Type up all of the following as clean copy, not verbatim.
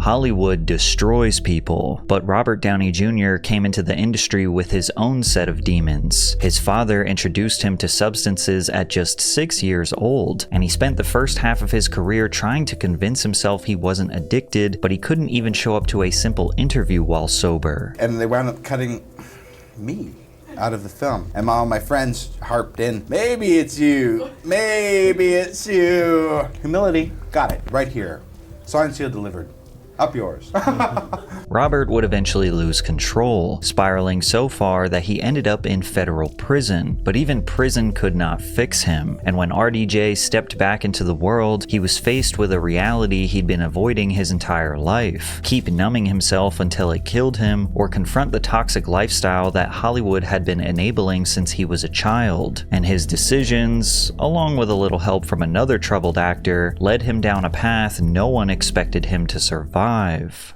Hollywood destroys people, but Robert Downey Jr. came into the industry with his own set of demons. His father introduced him to substances at just 6 years old, and he spent the first half of his career trying to convince himself he wasn't addicted, but he couldn't even show up to a simple interview while sober. And they wound up cutting me out of the film. And all my friends harped in, maybe it's you, maybe it's you. Humility, got it, right here. Signed, sealed, delivered. Up yours. Robert would eventually lose control, spiraling so far that he ended up in federal prison, but even prison could not fix him. And when RDJ stepped back into the world, he was faced with a reality he'd been avoiding his entire life: keep numbing himself until it killed him, or confront the toxic lifestyle that Hollywood had been enabling since he was a child. And his decisions, along with a little help from another troubled actor, led him down a path no one expected him to survive.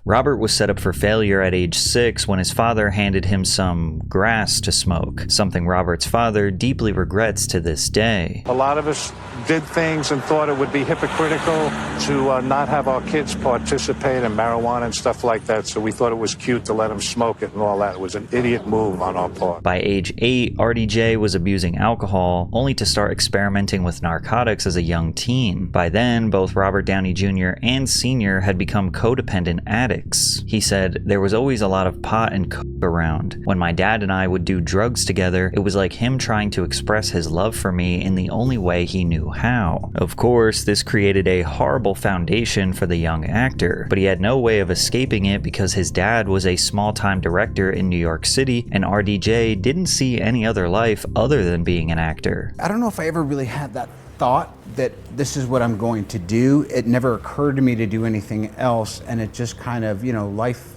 Robert was set up for failure at age 6 when his father handed him some grass to smoke, something Robert's father deeply regrets to this day. A lot of us did things and thought it would be hypocritical to not have our kids participate in marijuana and stuff like that, so we thought it was cute to let them smoke it and all that. It was an idiot move on our part. By age 8, RDJ was abusing alcohol, only to start experimenting with narcotics as a young teen. By then, both Robert Downey Jr. and Sr. had become codependent addicts. He said, "There was always a lot of pot and coke around. When my dad and I would do drugs together, it was like him trying to express his love for me in the only way he knew how." Of course, this created a horrible foundation for the young actor, but he had no way of escaping it because his dad was a small-time director in New York City, and RDJ didn't see any other life other than being an actor. I don't know if I ever really had that thought that this is what I'm going to do. It never occurred to me to do anything else, and it just kind of, life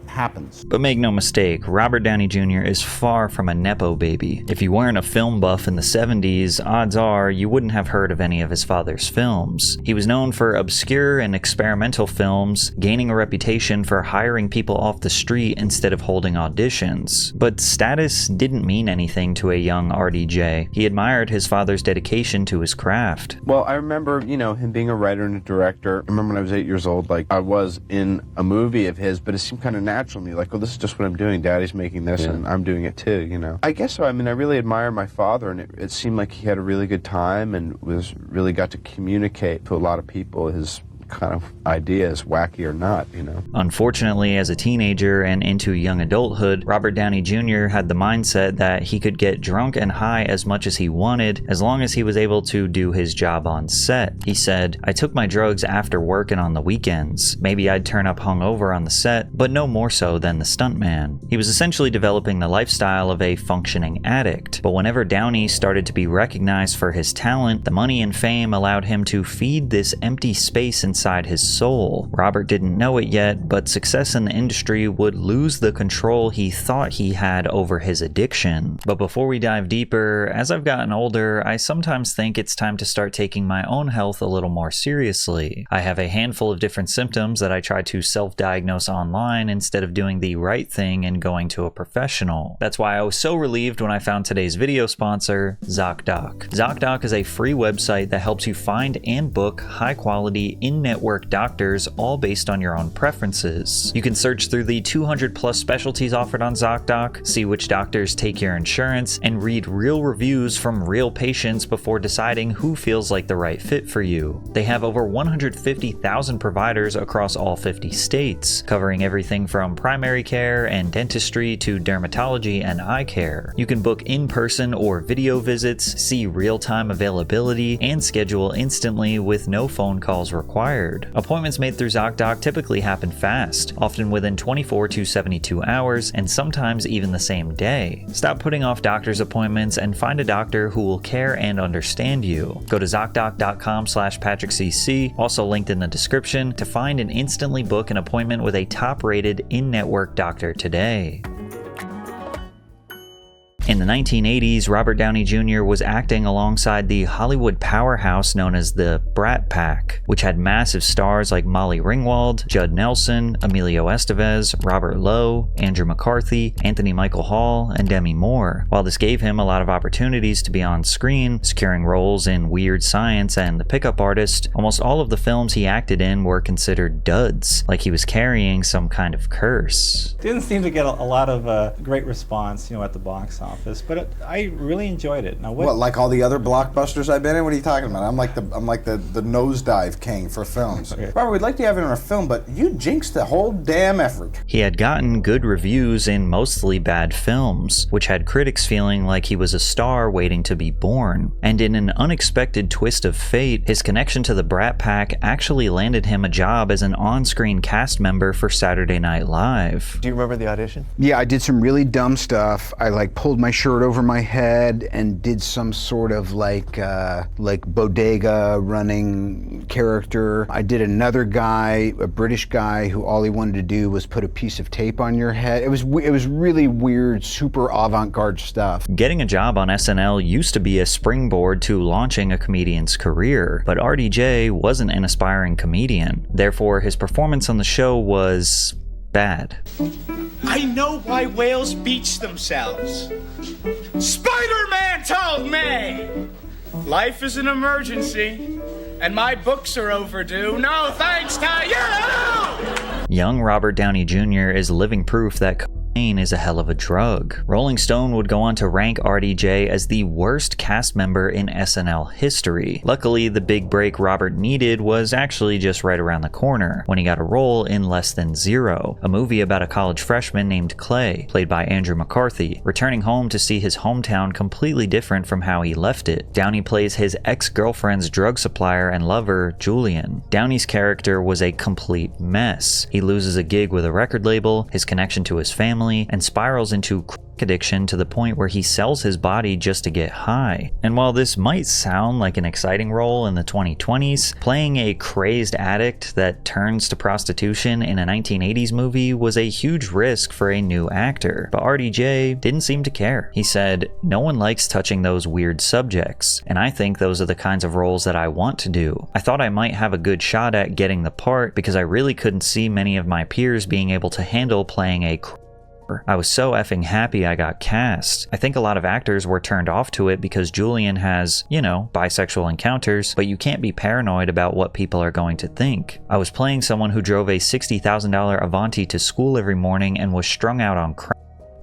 happens. But make no mistake, Robert Downey Jr. is far from a nepo baby. If you weren't a film buff in the 70s, odds are you wouldn't have heard of any of his father's films. He was known for obscure and experimental films, gaining a reputation for hiring people off the street instead of holding auditions. But status didn't mean anything to a young RDJ. He admired his father's dedication to his craft. Well, I remember, him being a writer and a director. I remember when I was 8 years old, I was in a movie of his, but it seemed kind of natural to me, oh, this is just what I'm doing. Daddy's making this, and I'm doing it too, I guess so. I really admire my father, and it seemed like he had a really good time and really got to communicate to a lot of people his kind of ideas, wacky or not, Unfortunately, as a teenager and into young adulthood, Robert Downey Jr. had the mindset that he could get drunk and high as much as he wanted, as long as he was able to do his job on set. He said, "I took my drugs after work and on the weekends. Maybe I'd turn up hungover on the set, but no more so than the stuntman." He was essentially developing the lifestyle of a functioning addict, but whenever Downey started to be recognized for his talent, the money and fame allowed him to feed this empty space inside his soul. Robert didn't know it yet, but success in the industry would lose the control he thought he had over his addiction. But before we dive deeper, as I've gotten older, I sometimes think it's time to start taking my own health a little more seriously. I have a handful of different symptoms that I try to self-diagnose online instead of doing the right thing and going to a professional. That's why I was so relieved when I found today's video sponsor, ZocDoc. ZocDoc is a free website that helps you find and book high-quality, in-network doctors, all based on your own preferences. You can search through the 200+ specialties offered on ZocDoc, see which doctors take your insurance, and read real reviews from real patients before deciding who feels like the right fit for you. They have over 150,000 providers across all 50 states, covering everything from primary care and dentistry to dermatology and eye care. You can book in-person or video visits, see real-time availability, and schedule instantly with no phone calls required. Appointments made through ZocDoc typically happen fast, often within 24 to 72 hours, and sometimes even the same day. Stop putting off doctor's appointments and find a doctor who will care and understand you. Go to ZocDoc.com/PatrickCC, also linked in the description, to find and instantly book an appointment with a top-rated in-network doctor today. In the 1980s, Robert Downey Jr. was acting alongside the Hollywood powerhouse known as the Brat Pack, which had massive stars like Molly Ringwald, Judd Nelson, Emilio Estevez, Robert Lowe, Andrew McCarthy, Anthony Michael Hall, and Demi Moore. While this gave him a lot of opportunities to be on screen, securing roles in Weird Science and The Pickup Artist, almost all of the films he acted in were considered duds, like he was carrying some kind of curse. Didn't seem to get a lot of great response, at the box office, but I really enjoyed it. Now, what, like all the other blockbusters I've been in? What are you talking about? I'm like the nosedive king for films. Okay. Robert, we'd like to have you in a film, but you jinxed the whole damn effort. He had gotten good reviews in mostly bad films, which had critics feeling like he was a star waiting to be born. And in an unexpected twist of fate, his connection to the Brat Pack actually landed him a job as an on-screen cast member for Saturday Night Live. Do you remember the audition? Yeah, I did some really dumb stuff. I pulled my shirt over my head and did some sort of like bodega running character. I did another guy, a British guy, who all he wanted to do was put a piece of tape on your head. It was really weird, super avant-garde stuff. Getting a job on SNL used to be a springboard to launching a comedian's career, but RDJ wasn't an aspiring comedian. Therefore, his performance on the show was bad. I know why whales beach themselves. Spider-Man told me! Life is an emergency, and my books are overdue. No thanks to you! Young Robert Downey Jr. is living proof that cocaine is a hell of a drug. Rolling Stone would go on to rank RDJ as the worst cast member in SNL history. Luckily, the big break Robert needed was actually just right around the corner, when he got a role in Less Than Zero, a movie about a college freshman named Clay, played by Andrew McCarthy, returning home to see his hometown completely different from how he left it. Downey plays his ex-girlfriend's drug supplier and lover, Julian. Downey's character was a complete mess. He loses a gig with a record label, his connection to his family, and spirals into crack addiction to the point where he sells his body just to get high. And while this might sound like an exciting role in the 2020s, playing a crazed addict that turns to prostitution in a 1980s movie was a huge risk for a new actor. But RDJ didn't seem to care. He said, "No one likes touching those weird subjects, and I think those are the kinds of roles that I want to do. I thought I might have a good shot at getting the part because I really couldn't see many of my peers being able to handle playing a I was so effing happy I got cast. I think a lot of actors were turned off to it because Julian has, bisexual encounters, but you can't be paranoid about what people are going to think. I was playing someone who drove a $60,000 Avanti to school every morning and was strung out on crack.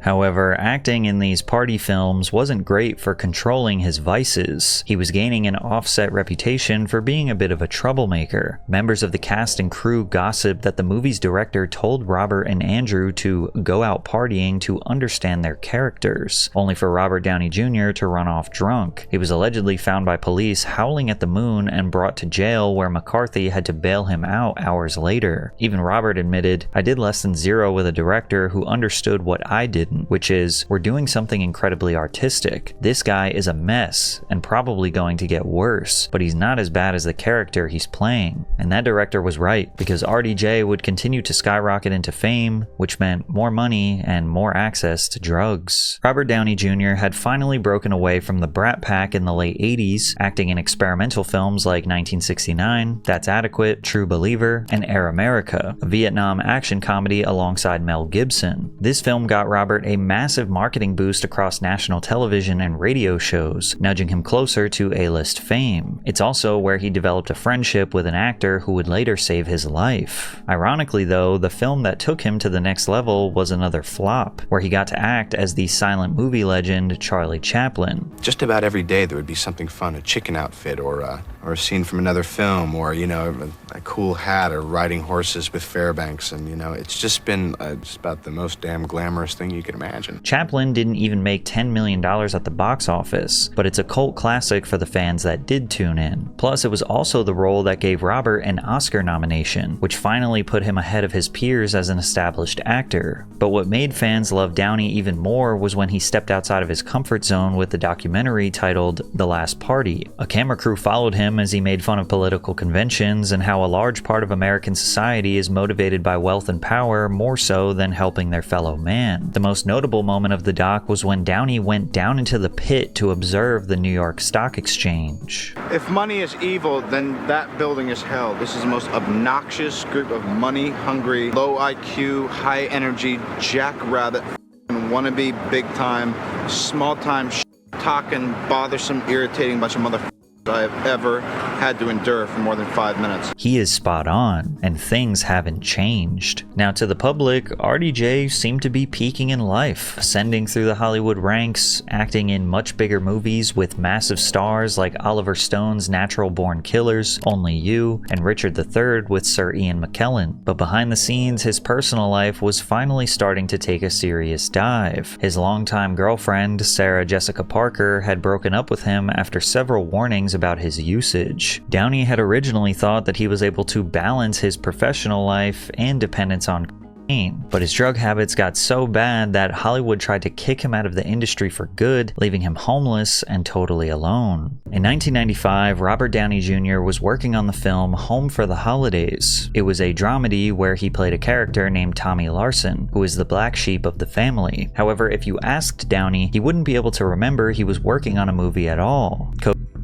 However, acting in these party films wasn't great for controlling his vices. He was gaining an offset reputation for being a bit of a troublemaker. Members of the cast and crew gossiped that the movie's director told Robert and Andrew to go out partying to understand their characters, only for Robert Downey Jr. to run off drunk. He was allegedly found by police howling at the moon and brought to jail, where McCarthy had to bail him out hours later. Even Robert admitted, "I did Less Than Zero with a director who understood what I didn't, which is, we're doing something incredibly artistic. This guy is a mess and probably going to get worse, but he's not as bad as the character he's playing." And that director was right, because RDJ would continue to skyrocket into fame, which meant more money and more access to drugs. Robert Downey Jr. had finally broken away from the Brat Pack in the late 80s, acting in experimental films like 1969, That's Adequate, True Believer, and Air America, a Vietnam action comedy alongside Mel Gibson. This film got Robert a massive marketing boost across national television and radio shows, nudging him closer to A-list fame. It's also where he developed a friendship with an actor who would later save his life. Ironically though, the film that took him to the next level was another flop, where he got to act as the silent movie legend Charlie Chaplin. Just about every day there would be something fun, a chicken outfit or a scene from another film, or, a cool hat, or riding horses with Fairbanks, and, it's just been just about the most damn glamorous thing you could imagine. Chaplin didn't even make $10 million at the box office, but it's a cult classic for the fans that did tune in. Plus, it was also the role that gave Robert an Oscar nomination, which finally put him ahead of his peers as an established actor. But what made fans love Downey even more was when he stepped outside of his comfort zone with the documentary titled The Last Party. A camera crew followed him as he made fun of political conventions and how a large part of American society is motivated by wealth and power more so than helping their fellow man. The most most notable moment of the doc was when Downey went down into the pit to observe the New York Stock Exchange. If money is evil, then that building is hell. This is the most obnoxious group of money-hungry, low IQ, high-energy, jackrabbit, wannabe, big-time, small-time, talking, bothersome, irritating bunch of motherfuckers I have ever had to endure for more than 5 minutes. He is spot on, and things haven't changed. Now, to the public, RDJ seemed to be peaking in life, ascending through the Hollywood ranks, acting in much bigger movies with massive stars like Oliver Stone's Natural Born Killers, Only You, and Richard III with Sir Ian McKellen. But behind the scenes, his personal life was finally starting to take a serious dive. His longtime girlfriend, Sarah Jessica Parker, had broken up with him after several warnings about his usage. Downey had originally thought that he was able to balance his professional life and dependence on cocaine, but his drug habits got so bad that Hollywood tried to kick him out of the industry for good, leaving him homeless and totally alone. In 1995, Robert Downey Jr. was working on the film Home for the Holidays. It was a dramedy where he played a character named Tommy Larson, who is the black sheep of the family. However, if you asked Downey, he wouldn't be able to remember he was working on a movie at all.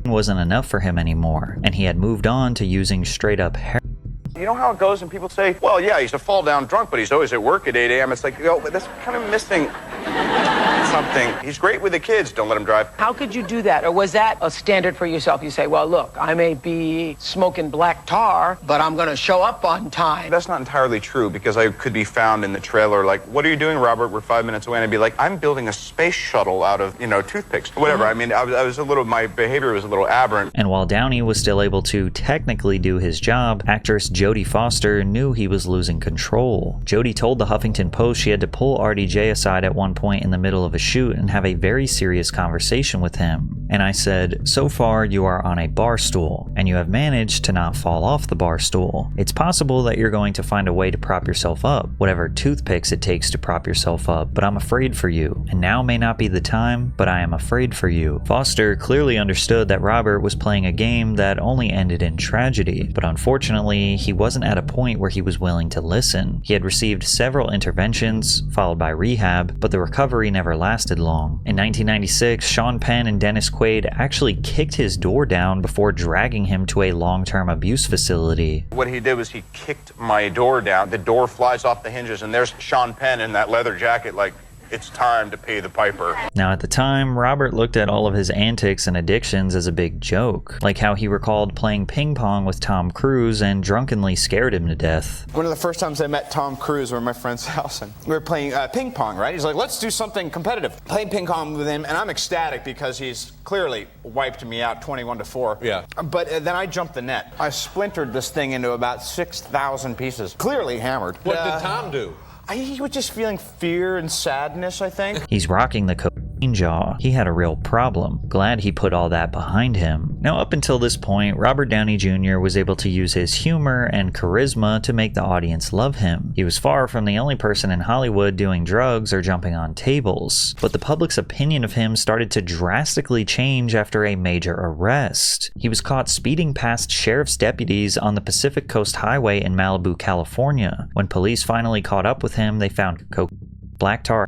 Wasn't enough for him anymore, and he had moved on to using straight up heroin. You know how it goes when people say, well, yeah, he's a fall down drunk, but he's always at work at 8 a.m. It's like, yo, that's kind of missing something. He's great with the kids. Don't let him drive. How could you do that? Or was that a standard for yourself? You say, well, look, I may be smoking black tar, but I'm going to show up on time. That's not entirely true, because I could be found in the trailer like, what are you doing, Robert? We're 5 minutes away. And I'd be like, I'm building a space shuttle out of, toothpicks. Whatever. I mean, my behavior was a little aberrant. And while Downey was still able to technically do his job, actress Jodie Foster knew he was losing control. Jodie told the Huffington Post she had to pull RDJ aside at one point in the middle of a shoot and have a very serious conversation with him. And I said, so far you are on a bar stool, and you have managed to not fall off the bar stool. It's possible that you're going to find a way to prop yourself up, whatever toothpicks it takes to prop yourself up, but I'm afraid for you. And now may not be the time, but I am afraid for you. Foster clearly understood that Robert was playing a game that only ended in tragedy, but unfortunately, he wasn't at a point where he was willing to listen. He had received several interventions, followed by rehab, but the recovery never lasted long. In 1996, Sean Penn and Dennis Quaid actually kicked his door down before dragging him to a long-term abuse facility. What he did was he kicked my door down. The door flies off the hinges, and there's Sean Penn in that leather jacket like, it's time to pay the piper. Now at the time, Robert looked at all of his antics and addictions as a big joke, like how he recalled playing ping pong with Tom Cruise and drunkenly scared him to death. One of the first times I met Tom Cruise, we were at my friend's house, and we were playing ping pong, right? He's like, let's do something competitive. Playing ping pong with him, and I'm ecstatic because he's clearly wiped me out 21-4. Yeah. But then I jumped the net. I splintered this thing into about 6,000 pieces, clearly hammered. What did Tom do? He was just feeling fear and sadness, I think. He's rocking the cocaine jaw. He had a real problem. Glad he put all that behind him. Now, up until this point, Robert Downey Jr. was able to use his humor and charisma to make the audience love him. He was far from the only person in Hollywood doing drugs or jumping on tables. But the public's opinion of him started to drastically change after a major arrest. He was caught speeding past sheriff's deputies on the Pacific Coast Highway in Malibu, California. When police finally caught up with him, they found coke, black tar,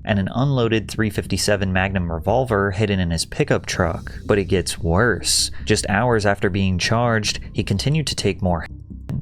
and an unloaded .357 Magnum revolver hidden in his pickup truck. But it gets worse. Just hours after being charged, he continued to take more.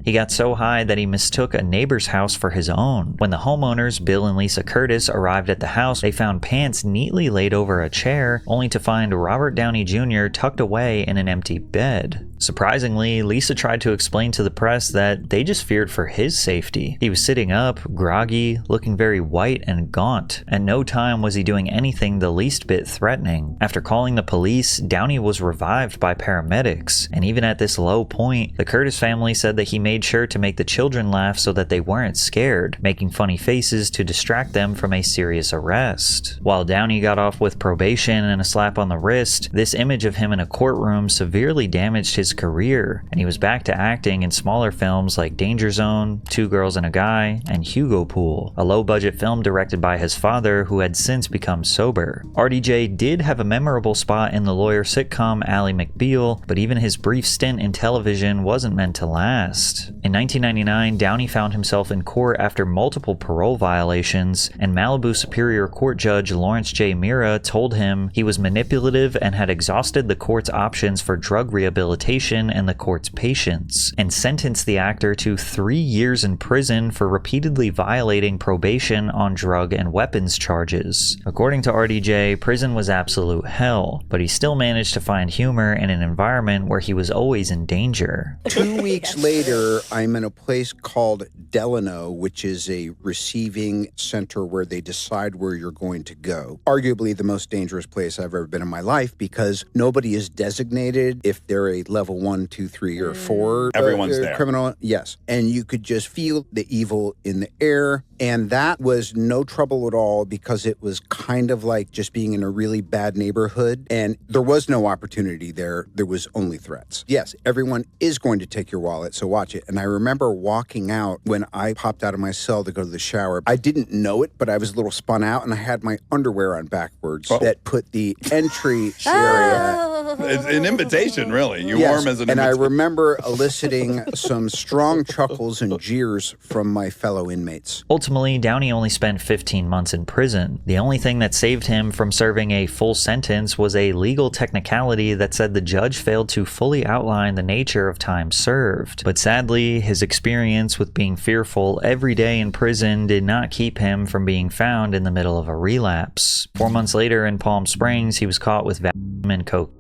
He got so high that he mistook a neighbor's house for his own. When the homeowners, Bill and Lisa Curtis, arrived at the house, they found pants neatly laid over a chair, only to find Robert Downey Jr. tucked away in an empty bed. Surprisingly, Lisa tried to explain to the press that they just feared for his safety. He was sitting up, groggy, looking very white and gaunt. At no time was he doing anything the least bit threatening. After calling the police, Downey was revived by paramedics, and even at this low point, the Curtis family said that he made sure to make the children laugh so that they weren't scared, making funny faces to distract them from a serious arrest. While Downey got off with probation and a slap on the wrist, this image of him in a courtroom severely damaged his his career, and he was back to acting in smaller films like Danger Zone, Two Girls and a Guy, and Hugo Pool, a low-budget film directed by his father who had since become sober. RDJ did have a memorable spot in the lawyer sitcom Ally McBeal, but even his brief stint in television wasn't meant to last. In 1999, Downey found himself in court after multiple parole violations, and Malibu Superior Court Judge Lawrence J. Mira told him he was manipulative and had exhausted the court's options for drug rehabilitation and the court's patience, and sentenced the actor to 3 years in prison for repeatedly violating probation on drug and weapons charges. According to RDJ, prison was absolute hell, but he still managed to find humor in an environment where he was always in danger. 2 weeks later, I'm in a place called Delano, which is a receiving center where they decide where you're going to go. Arguably the most dangerous place I've ever been in my life, because nobody is designated if they're a level 1, 2, 3, or 4 Everyone's there. criminal. Yes. And you could just feel the evil in the air. And that was no trouble at all, because it was kind of like just being in a really bad neighborhood. And there was no opportunity there. There was only threats. Yes, everyone is going to take your wallet, so watch it. And I remember walking out when I popped out of my cell to go to the shower. I didn't know it, but I was a little spun out, and I had my underwear on backwards that put the entry area. It's an invitation, really. You Yes, warm as an and I invitation. remember eliciting some strong chuckles and jeers from my fellow inmates. Ultimately, Downey only spent 15 months in prison. The only thing that saved him from serving a full sentence was a legal technicality that said the judge failed to fully outline the nature of time served. But sadly, his experience with being fearful every day in prison did not keep him from being found in the middle of a relapse. 4 months later in Palm Springs, he was caught with Valium and coke.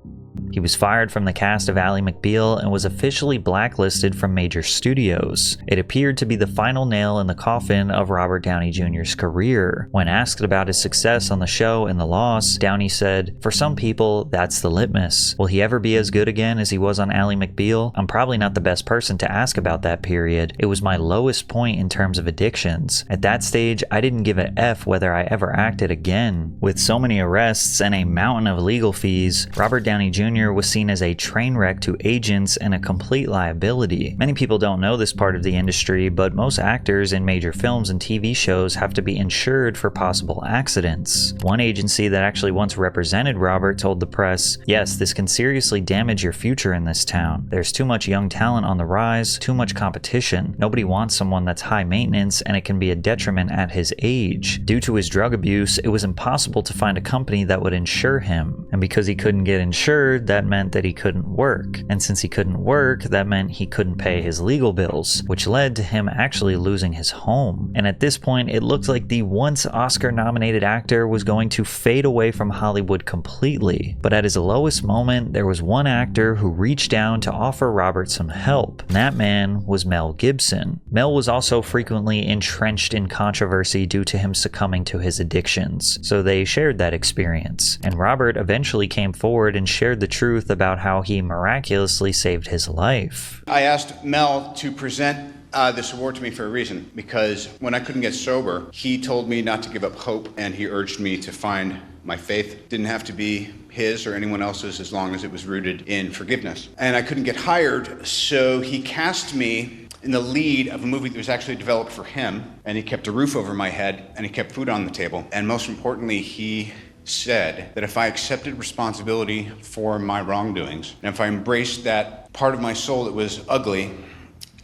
He was fired from the cast of Ally McBeal and was officially blacklisted from major studios. It appeared to be the final nail in the coffin of Robert Downey Jr.'s career. When asked about his success on the show and the loss, Downey said, "For some people, that's the litmus. Will he ever be as good again as he was on Ally McBeal? I'm probably not the best person to ask about that period. It was my lowest point in terms of addictions. At that stage, I didn't give a F whether I ever acted again." With so many arrests and a mountain of legal fees, Robert Downey Jr. was seen as a train wreck to agents and a complete liability. Many people don't know this part of the industry, but most actors in major films and TV shows have to be insured for possible accidents. One agency that actually once represented Robert told the press, "Yes, this can seriously damage your future in this town. There's too much young talent on the rise, too much competition. Nobody wants someone that's high maintenance, and it can be a detriment at his age. Due to his drug abuse, it was impossible to find a company that would insure him. And because he couldn't get insured, that meant that he couldn't work. And since he couldn't work, that meant he couldn't pay his legal bills, which led to him actually losing his home. And at this point, it looked like the once Oscar-nominated actor was going to fade away from Hollywood completely. But at his lowest moment, there was one actor who reached down to offer Robert some help. And that man was Mel Gibson. Mel was also frequently entrenched in controversy due to him succumbing to his addictions, so they shared that experience. And Robert eventually came forward and shared the truth about how he miraculously saved his life. I asked Mel to present this award to me for a reason, because when I couldn't get sober, he told me not to give up hope, and he urged me to find my faith. It didn't have to be his or anyone else's as long as it was rooted in forgiveness. And I couldn't get hired, so he cast me in the lead of a movie that was actually developed for him, and he kept a roof over my head, and he kept food on the table, and most importantly, he said that if I accepted responsibility for my wrongdoings, and if I embraced that part of my soul that was ugly,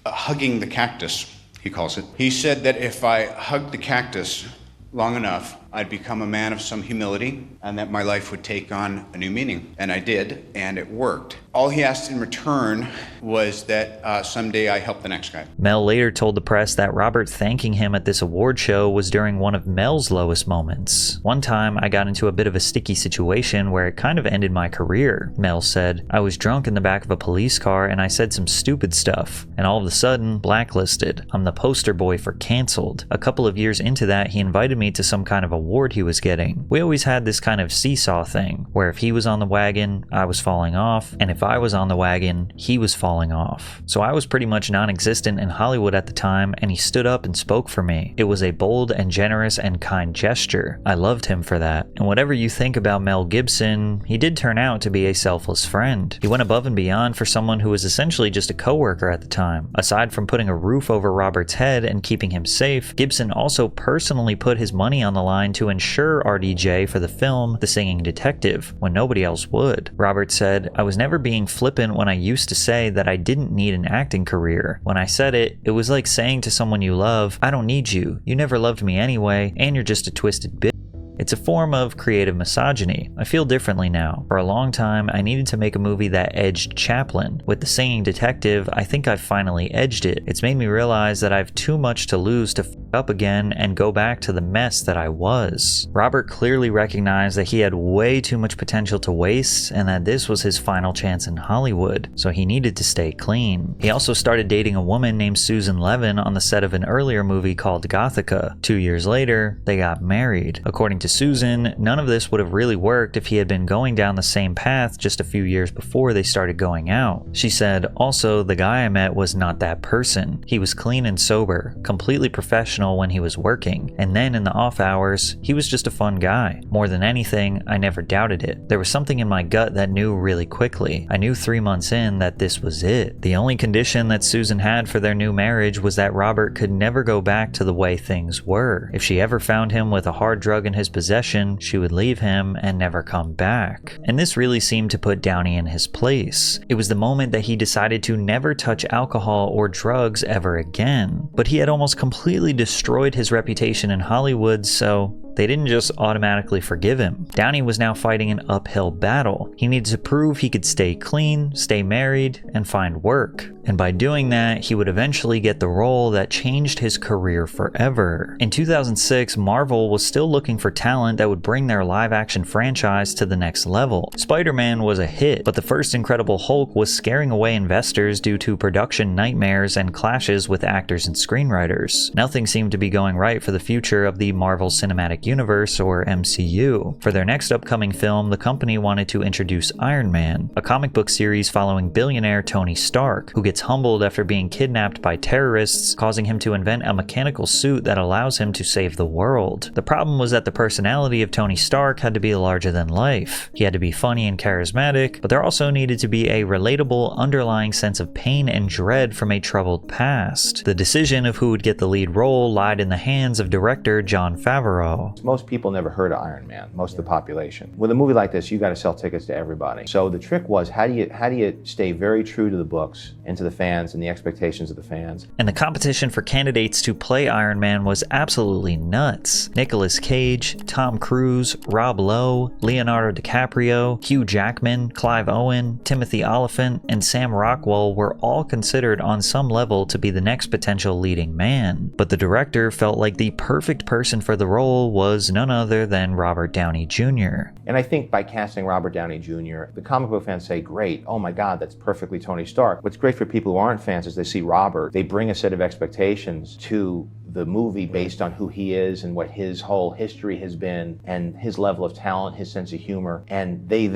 hugging the cactus, he calls it, he said that if I hugged the cactus long enough, I'd become a man of some humility, and that my life would take on a new meaning. And I did, and it worked. All he asked in return was that someday I help the next guy. Mel later told the press that Robert thanking him at this award show was during one of Mel's lowest moments. "One time, I got into a bit of a sticky situation where it kind of ended my career," Mel said. "I was drunk in the back of a police car and I said some stupid stuff, and all of a sudden, blacklisted. I'm the poster boy for canceled. A couple of years into that, he invited me to some kind of a award he was getting. We always had this kind of seesaw thing, where if he was on the wagon, I was falling off, and if I was on the wagon, he was falling off. So I was pretty much non-existent in Hollywood at the time, and he stood up and spoke for me. It was a bold and generous and kind gesture. I loved him for that. And whatever you think about Mel Gibson, he did turn out to be a selfless friend. He went above and beyond for someone who was essentially just a coworker at the time. Aside from putting a roof over Robert's head and keeping him safe, Gibson also personally put his money on the line to ensure RDJ for the film The Singing Detective, when nobody else would. Robert said, "I was never being flippant when I used to say that I didn't need an acting career. When I said it, it was like saying to someone you love, I don't need you, you never loved me anyway, and you're just a twisted bitch." It's a form of creative misogyny. I feel differently now. For a long time, I needed to make a movie that edged Chaplin. With The Singing Detective, I think I've finally edged it. It's made me realize that I've too much to lose to f up again and go back to the mess that I was. Robert clearly recognized that he had way too much potential to waste and that this was his final chance in Hollywood, so he needed to stay clean. He also started dating a woman named Susan Levin on the set of an earlier movie called Gothica. 2 years later, they got married. According to Susan, none of this would have really worked if he had been going down the same path just a few years before they started going out. She said, also, the guy I met was not that person. He was clean and sober, completely professional when he was working, and then in the off hours, he was just a fun guy. More than anything, I never doubted it. There was something in my gut that knew really quickly. I knew 3 months in that this was it. The only condition that Susan had for their new marriage was that Robert could never go back to the way things were. If she ever found him with a hard drug in his possession, she would leave him and never come back. And this really seemed to put Downey in his place. It was the moment that he decided to never touch alcohol or drugs ever again. But he had almost completely destroyed his reputation in Hollywood, so they didn't just automatically forgive him. Downey was now fighting an uphill battle. He needed to prove he could stay clean, stay married, and find work. And by doing that, he would eventually get the role that changed his career forever. In 2006, Marvel was still looking for talent that would bring their live-action franchise to the next level. Spider-Man was a hit, but the first Incredible Hulk was scaring away investors due to production nightmares and clashes with actors and screenwriters. Nothing seemed to be going right for the future of the Marvel Cinematic Universe, or MCU. For their next upcoming film, the company wanted to introduce Iron Man, a comic book series following billionaire Tony Stark, who gets humbled after being kidnapped by terrorists, causing him to invent a mechanical suit that allows him to save the world. The problem was that the personality of Tony Stark had to be larger than life. He had to be funny and charismatic, but there also needed to be a relatable underlying sense of pain and dread from a troubled past. The decision of who would get the lead role lied in the hands of director Jon Favreau. Most people never heard of Iron Man, most of the population. With a movie like this, you got to sell tickets to everybody. So the trick was, how do you stay very true to the books and to the fans and the expectations of the fans? And the competition for candidates to play Iron Man was absolutely nuts. Nicolas Cage, Tom Cruise, Rob Lowe, Leonardo DiCaprio, Hugh Jackman, Clive Owen, Timothy Olyphant, and Sam Rockwell were all considered on some level to be the next potential leading man. But the director felt like the perfect person for the role was none other than Robert Downey Jr. And I think by casting Robert Downey Jr., the comic book fans say, great, oh my God, that's perfectly Tony Stark. What's great for people who aren't fans is they see Robert, they bring a set of expectations to the movie based on who he is and what his whole history has been and his level of talent, his sense of humor, and they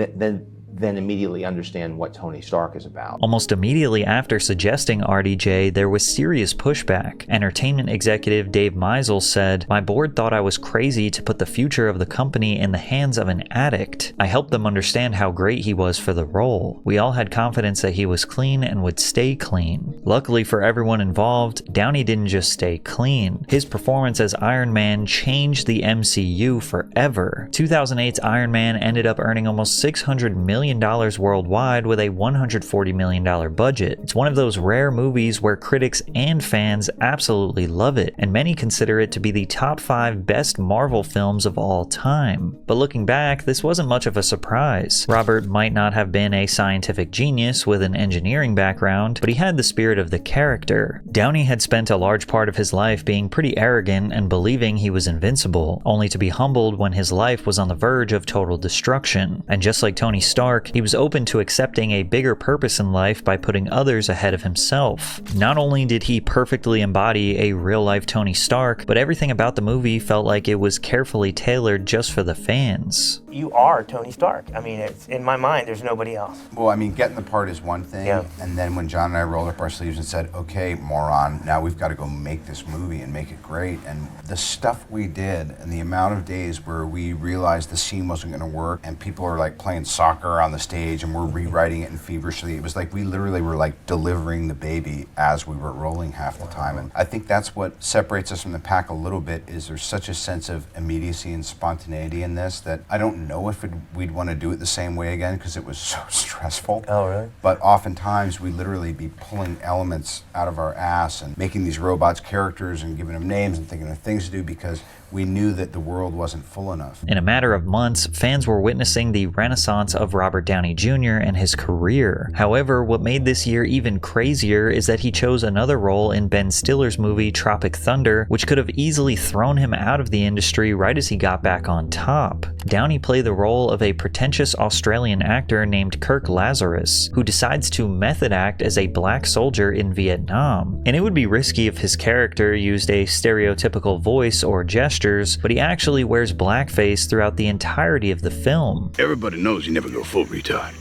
then immediately understand what Tony Stark is about. Almost immediately after suggesting RDJ, there was serious pushback. Entertainment executive Dave Meisel said, "My board thought I was crazy to put the future of the company in the hands of an addict. I helped them understand how great he was for the role. We all had confidence that he was clean and would stay clean." Luckily for everyone involved, Downey didn't just stay clean. His performance as Iron Man changed the MCU forever. 2008's Iron Man ended up earning almost $600 million worldwide with a $140 million budget. It's one of those rare movies where critics and fans absolutely love it, and many consider it to be the top 5 best Marvel films of all time. But looking back, this wasn't much of a surprise. Robert might not have been a scientific genius with an engineering background, but he had the spirit of the character. Downey had spent a large part of his life being pretty arrogant and believing he was invincible, only to be humbled when his life was on the verge of total destruction. And just like Tony Stark, Stark, he was open to accepting a bigger purpose in life by putting others ahead of himself. Not only did he perfectly embody a real-life Tony Stark, but everything about the movie felt like it was carefully tailored just for the fans. You are Tony Stark. I mean, it's, in my mind, there's nobody else. Well, I mean, getting the part is one thing, and then when John and I rolled up our sleeves and said, okay, moron, now we've got to go make this movie and make it great, and the stuff we did and the amount of days where we realized the scene wasn't going to work and people are like playing soccer on the stage and we're rewriting it and feverishly, it was like we literally were like delivering the baby as we were rolling half the time. And I think that's what separates us from the pack a little bit, is there's such a sense of immediacy and spontaneity in this that I don't know if we'd want to do it the same way again because it was so stressful. Oh, really? But oftentimes we literally be pulling elements out of our ass and making these robots characters and giving them names and thinking of things to do because we knew that the world wasn't full enough. In a matter of months, fans were witnessing the renaissance of Robert Downey Jr. and his career. However, what made this year even crazier is that he chose another role in Ben Stiller's movie Tropic Thunder, which could have easily thrown him out of the industry right as he got back on top. Downey played the role of a pretentious Australian actor named Kirk Lazarus, who decides to method act as a black soldier in Vietnam. And it would be risky if his character used a stereotypical voice or gesture, but he actually wears blackface throughout the entirety of the film. Everybody knows you never go full retard.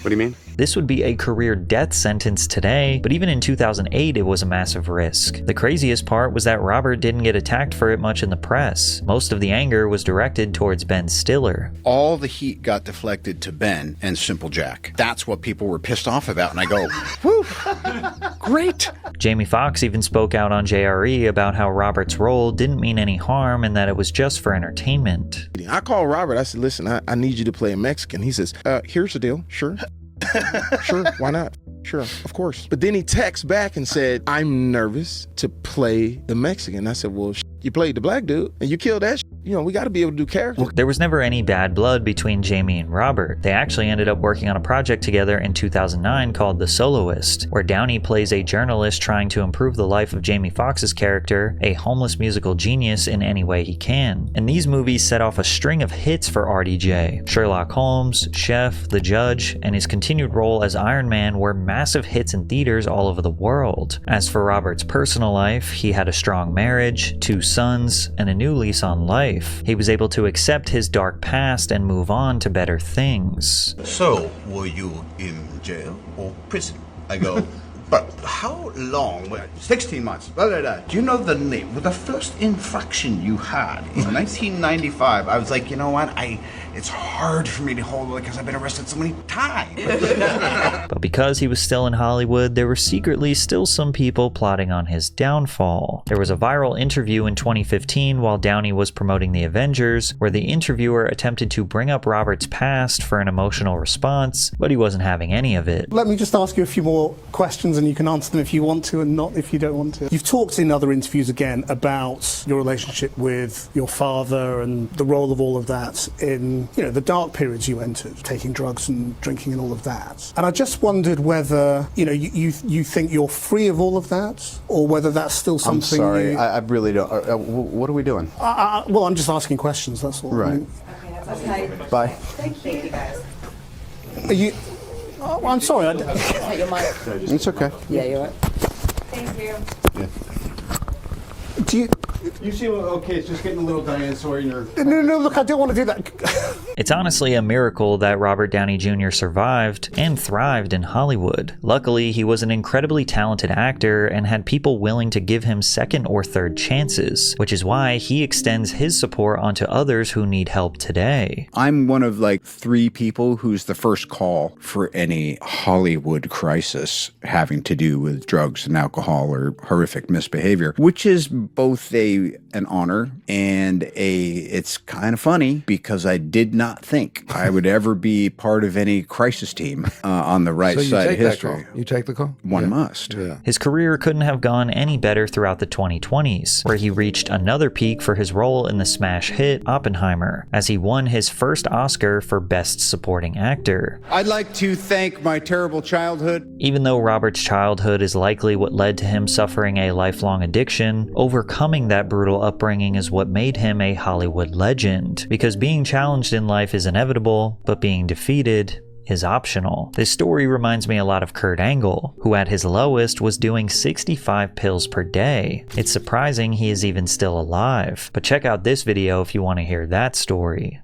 What do you mean? This would be a career death sentence today, but even in 2008 it was a massive risk. The craziest part was that Robert didn't get attacked for it much in the press. Most of the anger was directed towards Ben Stiller. All the heat got deflected to Ben and Simple Jack. That's what people were pissed off about, and I go, whew, great. Jamie Foxx even spoke out on JRE about how Robert's role didn't mean any harm and that it was just for entertainment. I called Robert, I said, listen, I need you to play a Mexican. He says, here's the deal, sure. Sure, why not? Sure, of course. But then he texts back and said, I'm nervous to play the Mexican. I said, well, you played the black dude and you killed that. You know, we got to be able to do characters. There was never any bad blood between Jamie and Robert. They actually ended up working on a project together in 2009 called The Soloist, where Downey plays a journalist trying to improve the life of Jamie Foxx's character, a homeless musical genius, in any way he can. And these movies set off a string of hits for RDJ. Sherlock Holmes, Chef, The Judge, and his continued role as Iron Man were massive hits in theaters all over the world. As for Robert's personal life, he had a strong marriage, 2 sons, and a new lease on life. He was able to accept his dark past and move on to better things. So, were you in jail or prison? I go, but how long? 16 months. Blah, blah, blah. Do you know the name? Well, the first infraction you had in 1995, I was like, you know what? It's hard for me to hold it because I've been arrested so many times. But because he was still in Hollywood, there were secretly still some people plotting on his downfall. There was a viral interview in 2015 while Downey was promoting The Avengers, where the interviewer attempted to bring up Robert's past for an emotional response, but he wasn't having any of it. Let me just ask you a few more questions and you can answer them if you want to and not if you don't want to. You've talked in other interviews again about your relationship with your father and the role of all of that in, you know, the dark periods you entered, taking drugs and drinking and all of that. And I just wondered whether, you know, you think you're free of all of that, or whether that's still something. I'm sorry, I really don't. What are we doing? Well, I'm just asking questions, that's all. Right. Okay. Bye. Thank you guys. Are you... Oh, I'm sorry. It's okay. Yeah, you're right. Thank you. Yeah. Do you... You seem okay, it's just getting a little dinosaur in your... No, look, I don't want to do that. It's honestly a miracle that Robert Downey Jr. survived and thrived in Hollywood. Luckily, he was an incredibly talented actor and had people willing to give him second or third chances, which is why he extends his support onto others who need help today. I'm one of like 3 people who's the first call for any Hollywood crisis having to do with drugs and alcohol or horrific misbehavior, which is both an honor and it's kind of funny because I did not think I would ever be part of any crisis team on the right side of history. You take the call? One must. Yeah. His career couldn't have gone any better throughout the 2020s, where he reached another peak for his role in the smash hit Oppenheimer, as he won his first Oscar for Best Supporting Actor. I'd like to thank my terrible childhood. Even though Robert's childhood is likely what led to him suffering a lifelong addiction, overcoming that that brutal upbringing is what made him a Hollywood legend, because being challenged in life is inevitable, but being defeated is optional. This story reminds me a lot of Kurt Angle, who at his lowest was doing 65 pills per day. It's surprising he is even still alive. But check out this video if you want to hear that story.